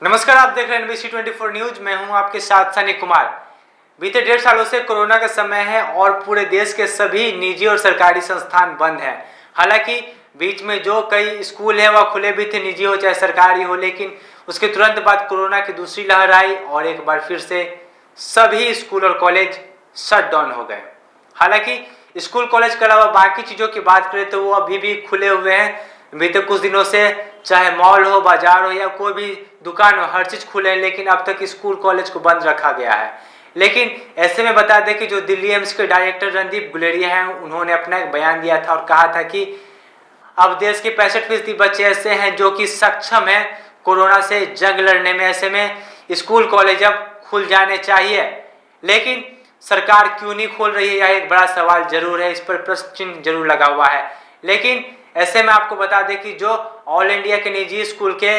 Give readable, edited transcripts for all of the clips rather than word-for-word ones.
नमस्कार, आप देख रहे हैं NBC 24 न्यूज। मैं हूं आपके साथ सनी कुमार। बीते 1.5 सालों से कोरोना का समय है और पूरे देश के सभी निजी और सरकारी संस्थान बंद हैं। हालांकि बीच में जो कई स्कूल हैं वह खुले भी थे, निजी हो चाहे सरकारी हो, लेकिन उसके तुरंत बाद कोरोना की दूसरी लहर आई और एक बार फिर से सभी स्कूल और कॉलेज शट डाउन हो गए। हालांकि स्कूल कॉलेज के अलावा बाकी चीज़ों की बात करें तो वो अभी भी खुले हुए हैं। बीते कुछ दिनों से चाहे मॉल हो, बाजार हो या कोई भी दुकान हो, हर चीज़ खुले हैं, लेकिन अब तक स्कूल कॉलेज को बंद रखा गया है। लेकिन ऐसे में बता दें कि जो दिल्ली एम्स के डायरेक्टर रणदीप गुलेरिया हैं, उन्होंने अपना एक बयान दिया था और कहा था कि अब देश के 65% बच्चे ऐसे हैं जो कि सक्षम हैं कोरोना से जंग लड़ने में। ऐसे में स्कूल कॉलेज अब खुल जाने चाहिए, लेकिन सरकार क्यों नहीं खोल रही है, यह एक बड़ा सवाल जरूर है। इस पर प्रश्न चिन्ह जरूर लगा हुआ है। लेकिन ऐसे में आपको बता दें कि जो ऑल इंडिया के निजी स्कूल के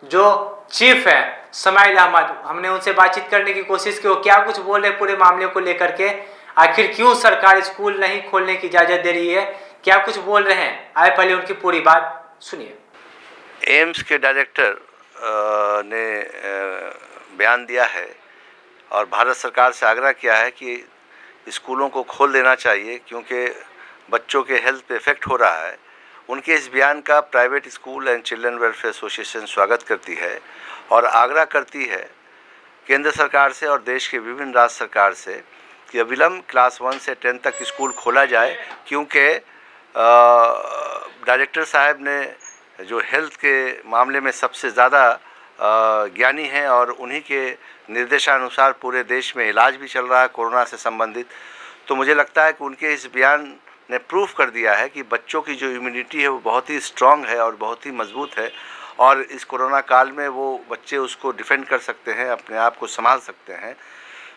जो चीफ है समाइल अहमद, हमने उनसे बातचीत करने की कोशिश की। वो क्या कुछ बोल रहे पूरे मामले को लेकर के, आखिर क्यों सरकार स्कूल नहीं खोलने की इजाजत दे रही है, क्या कुछ बोल रहे हैं, आए पहले उनकी पूरी बात सुनिए। एम्स के डायरेक्टर ने बयान दिया है और भारत सरकार से आग्रह किया है कि स्कूलों को खोल देना चाहिए क्योंकि बच्चों के हेल्थ पे इफेक्ट हो रहा है। उनके इस बयान का private school and children welfare association स्वागत करती है और आग्रह करती है केंद्र सरकार से और देश के विभिन्न राज्य सरकार से कि अविलंब क्लास 1 से 10 तक स्कूल खोला जाए, क्योंकि डायरेक्टर साहब ने जो हेल्थ के मामले में सबसे ज़्यादा ज्ञानी हैं और उन्हीं के निर्देशानुसार पूरे देश में इलाज भी चल रहा है कोरोना से संबंधित। तो मुझे लगता है कि उनके इस बयान ने प्रूफ कर दिया है कि बच्चों की जो इम्यूनिटी है वो बहुत ही स्ट्रॉन्ग है और बहुत ही मजबूत है और इस कोरोना काल में वो बच्चे उसको डिफेंड कर सकते हैं, अपने आप को संभाल सकते हैं।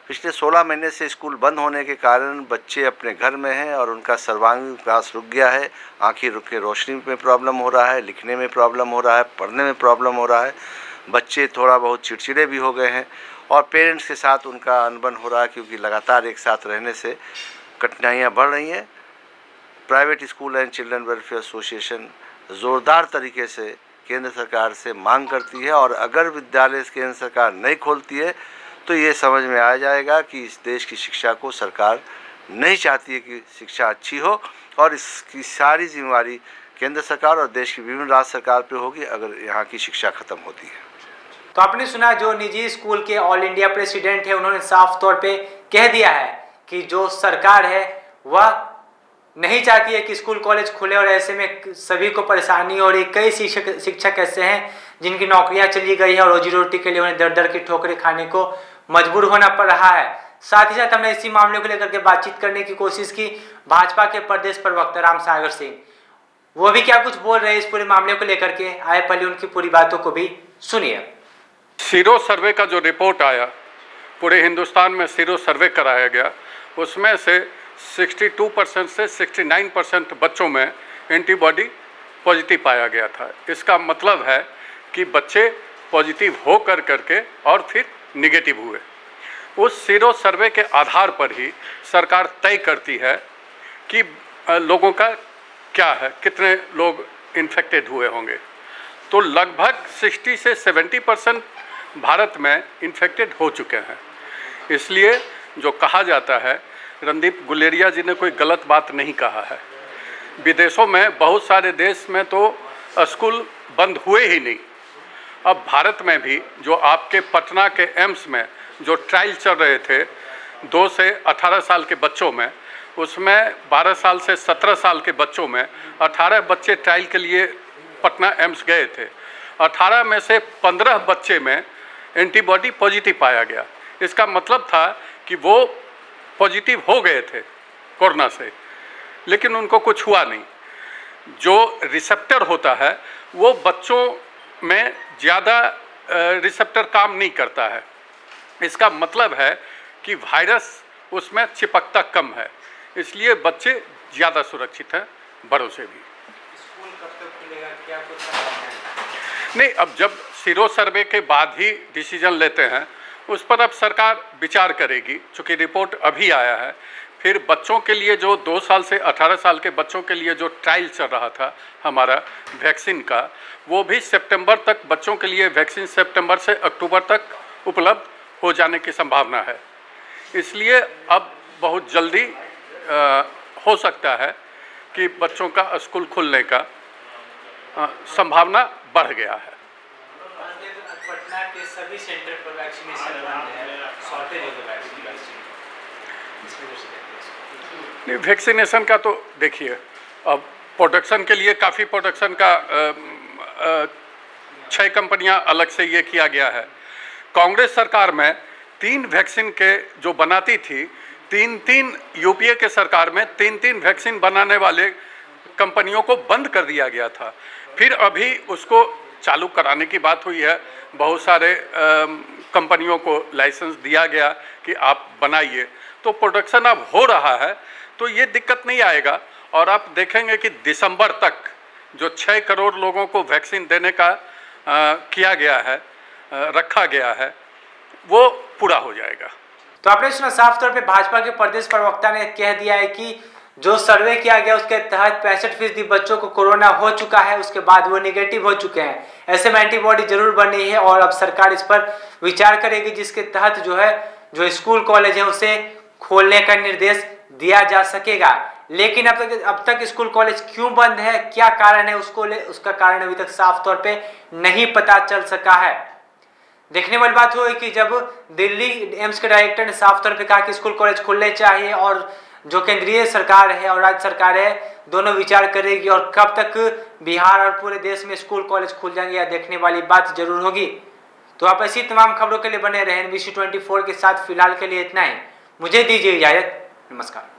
पिछले 16 महीने से स्कूल बंद होने के कारण बच्चे अपने घर में हैं और उनका सर्वांगीण विकास रुक गया है। आँखें रुक के रोशनी में प्रॉब्लम हो रहा है, लिखने में प्रॉब्लम हो रहा है, पढ़ने में प्रॉब्लम हो रहा है। बच्चे थोड़ा बहुत चिड़चिड़े भी हो गए हैं और पेरेंट्स के साथ उनका अनबन हो रहा है क्योंकि लगातार एक साथ रहने से कठिनाइयाँ बढ़ रही हैं। Private school and children welfare association ज़ोरदार तरीके से केंद्र सरकार से मांग करती है और अगर विद्यालय केंद्र सरकार नहीं खोलती है तो ये समझ में आ जाएगा कि इस देश की शिक्षा को सरकार नहीं चाहती है कि शिक्षा अच्छी हो और इसकी सारी जिम्मेवारी केंद्र सरकार और देश की विभिन्न राज्य सरकार पे होगी अगर यहाँ की शिक्षा खत्म होती है। तो आपने सुना, जो निजी स्कूल के ऑल इंडिया प्रेसिडेंट है, उन्होंने साफ तौर पे कह दिया है कि जो सरकार है वह नहीं चाहती है कि स्कूल कॉलेज खुले और ऐसे में सभी को परेशानी हो रही। कई शिक्षक ऐसे हैं जिनकी नौकरियां चली गई है और रोजी रोटी के लिए उन्हें दर दर की ठोकरें खाने को मजबूर होना पड़ रहा है। साथ ही साथ हमने इसी मामले को लेकर के बातचीत करने की कोशिश की भाजपा के प्रदेश प्रवक्ता राम सागर सिंह, वो भी क्या कुछ बोल रहे हैं इस पूरे मामले को लेकर के, आए पहले उनकी पूरी बातों को भी सुनिए। सीरो सर्वे का जो रिपोर्ट आया, पूरे हिंदुस्तान में सीरो सर्वे कराया गया, उसमें से 62% से 69% बच्चों में एंटीबॉडी पॉजिटिव पाया गया था। इसका मतलब है कि बच्चे पॉजिटिव हो करके और फिर निगेटिव हुए। उस सीरो सर्वे के आधार पर ही सरकार तय करती है कि लोगों का क्या है, कितने लोग इन्फेक्टेड हुए होंगे। तो लगभग 60 से 70% भारत में इन्फेक्टेड हो चुके हैं। इसलिए जो कहा जाता है, रणदीप गुलेरिया जी ने कोई गलत बात नहीं कहा है। विदेशों में बहुत सारे देश में तो स्कूल बंद हुए ही नहीं। अब भारत में भी जो आपके पटना के एम्स में जो ट्रायल चल रहे थे 2 से 18 साल के बच्चों में, उसमें 12 साल से 17 साल के बच्चों में 18 बच्चे ट्रायल के लिए पटना एम्स गए थे। 18 में से 15 बच्चे में एंटीबॉडी पॉजिटिव पाया गया। इसका मतलब था कि वो पॉजिटिव हो गए थे कोरोना से, लेकिन उनको कुछ हुआ नहीं। जो रिसेप्टर होता है वो बच्चों में ज़्यादा रिसेप्टर काम नहीं करता है। इसका मतलब है कि वायरस उसमें चिपकता कम है, इसलिए बच्चे ज़्यादा सुरक्षित हैं बड़ों से भी। स्कूल कब तक खुलेगा, क्या कुछ नहीं, अब जब सीरो सर्वे के बाद ही डिसीजन लेते हैं, उस पर अब सरकार विचार करेगी। चूँकि रिपोर्ट अभी आया है, फिर बच्चों के लिए जो 2 साल से 18 साल के बच्चों के लिए जो ट्रायल चल रहा था हमारा वैक्सीन का, वो भी सितंबर तक, बच्चों के लिए वैक्सीन सितंबर से अक्टूबर तक उपलब्ध हो जाने की संभावना है। इसलिए अब बहुत जल्दी हो सकता है कि बच्चों का स्कूल खुलने का संभावना बढ़ गया है। पटना के सभी सेंटर पर वैक्सीनेशन बंद है, शॉर्टेज हो गया वैक्सीन। नहीं, वैक्सीनेशन का तो देखिए, अब प्रोडक्शन के लिए काफ़ी प्रोडक्शन का 6 कंपनियां अलग से ये किया गया है। कांग्रेस सरकार में 3 वैक्सीन के जो बनाती थी, 3 यूपीए के सरकार में 3 वैक्सीन बनाने वाले कंपनियों को बंद कर दिया गया था। फिर अभी उसको चालू कराने की बात हुई है, बहुत सारे कंपनियों को लाइसेंस दिया गया कि आप बनाइए, तो प्रोडक्शन अब हो रहा है, तो ये दिक्कत नहीं आएगा। और आप देखेंगे कि दिसंबर तक जो 6 करोड़ लोगों को वैक्सीन देने का किया गया है, रखा गया है, वो पूरा हो जाएगा। तो आपने सुना, साफ तौर पे भाजपा के प्रदेश प्रवक्ता ने कह दिया है कि जो सर्वे किया गया उसके तहत 65% बच्चों को कोरोना हो चुका है, उसके बाद वो निगेटिव हो चुके हैं। ऐसे में एंटीबॉडी जरूर बनी है और अब सरकार इस पर विचार करेगी, जिसके तहत जो स्कूल कॉलेज है उसे खोलने का निर्देश दिया जा सकेगा। लेकिन अब तक स्कूल कॉलेज क्यों बंद है, क्या कारण है, उसका कारण अभी तक साफ तौर पे नहीं पता चल सका है। देखने वाली बात हुई कि जब दिल्ली एम्स के डायरेक्टर ने साफ तौर पे कहा कि स्कूल कॉलेज खुलने चाहिए और जो केंद्रीय सरकार है और राज्य सरकार है दोनों विचार करेगी और कब तक बिहार और पूरे देश में स्कूल कॉलेज खुल जाएंगे, या देखने वाली बात जरूर होगी। तो आप ऐसी तमाम खबरों के लिए बने रहें NBC 24 के साथ। फिलहाल के लिए इतना ही, मुझे दीजिए इजाजत, नमस्कार।